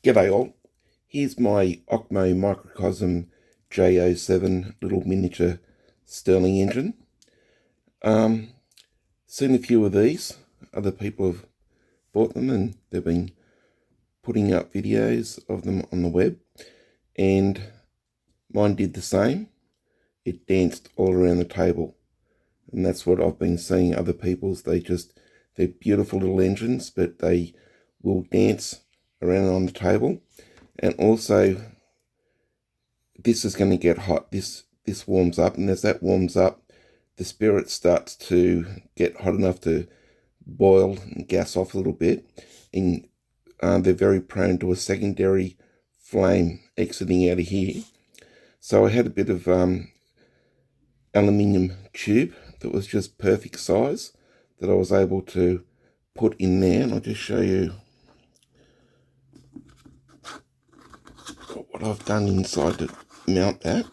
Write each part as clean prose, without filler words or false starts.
G'day all, here's my OKMO Microcosm J07 little miniature Stirling engine. Seen a few of these, other people have bought them and they've been putting up videos of them on the web, and mine did the same. It danced all around the table, and that's what I've been seeing other people's. They're beautiful little engines, but they will dance around on the table. And also, this is going to get hot. This warms up, and as that warms up, the spirit starts to get hot enough to boil and gas off a little bit, and they're very prone to a secondary flame exiting out of here. So I had a bit of aluminium tube that was just perfect size that I was able to put in there, and I'll just show you what I've done inside to mount that.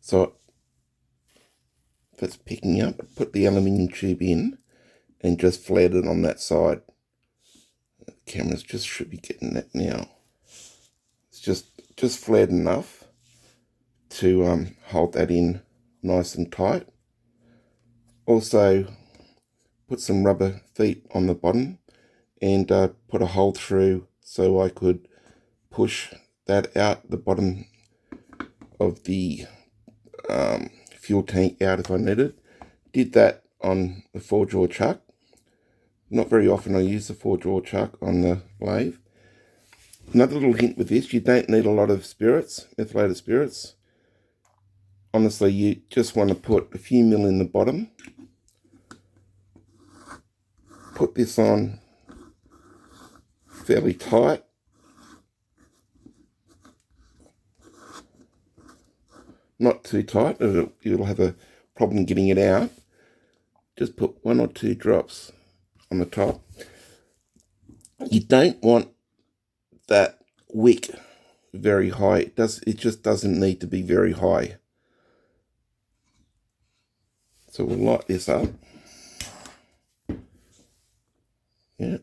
So if it's picking up, I put the aluminium tube in and just flared it on that side. The cameras just should be getting that now. It's just flared enough to hold that in nice and tight. Also put some rubber feet on the bottom and put a hole through so I could push that out the bottom of the fuel tank out if I needed. Did that on the 4-jaw chuck. Not very often I use the 4-jaw chuck on the lathe. Another little hint with this, you don't need a lot of spirits, methylated spirits. Honestly, you just want to put a few mil in the bottom. Put this on fairly tight. Not too tight, you'll have a problem getting it out. Just put 1 or 2 drops on the top. You don't want that wick very high. It just doesn't need to be very high. So we'll light this up. Yeah,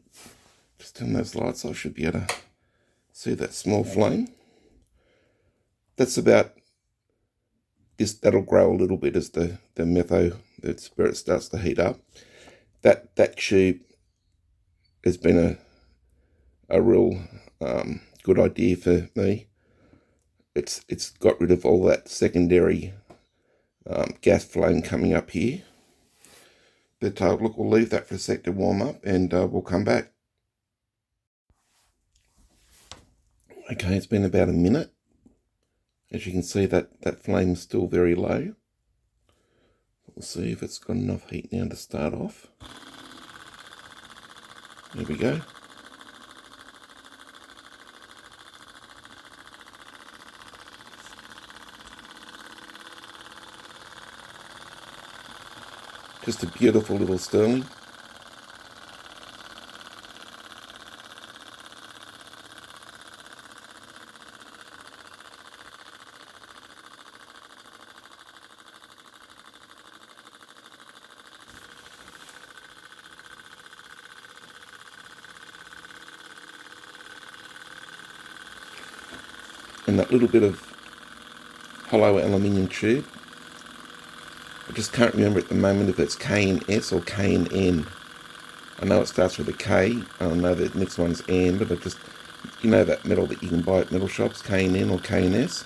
just turn those lights off. Should be able to see that small flame. That's about this. That'll grow a little bit as the spirit starts to heat up. That tube has been a real good idea for me. It's got rid of all that secondary gas flame coming up here. But look, we'll leave that for a sec to warm up, and we'll come back. Okay, it's been about a minute. As you can see, that flame's still very low. We'll see if it's got enough heat now to start off. There we go. Just a beautiful little Stirling. And that little bit of hollow aluminium tube, I just can't remember at the moment if it's K and S or K and N. I know it starts with a K. I know the next one's N, but you know that metal that you can buy at metal shops, K and N or K and S.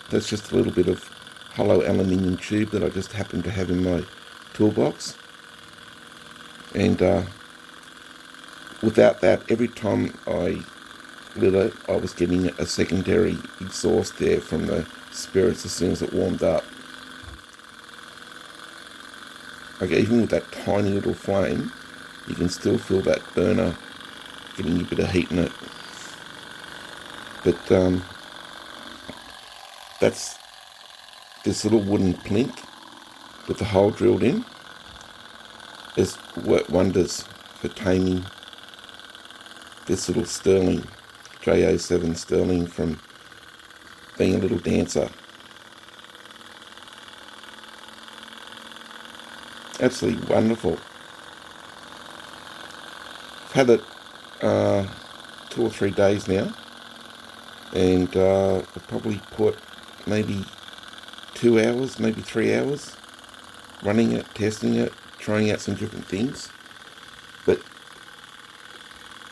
That's just a little bit of hollow aluminium tube that I just happen to have in my toolbox. And without that, every time I lit it, I was getting a secondary exhaust there from the spirits as soon as it warmed up. Okay, even with that tiny little flame, you can still feel that burner getting a bit of heat in it. But that's this little wooden plinth with the hole drilled in has worked wonders for taming this little Stirling, J07 Stirling, from being a little dancer. Absolutely wonderful. I've had it 2 or 3 days now, and I've probably put maybe 2 hours, maybe 3 hours running it, testing it, trying out some different things. But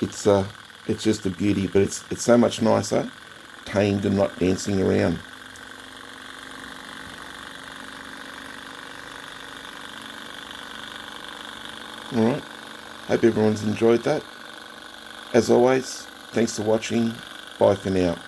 it's just a beauty. But it's so much nicer, tamed and not dancing around. Alright, hope everyone's enjoyed that. As always, thanks for watching. Bye for now.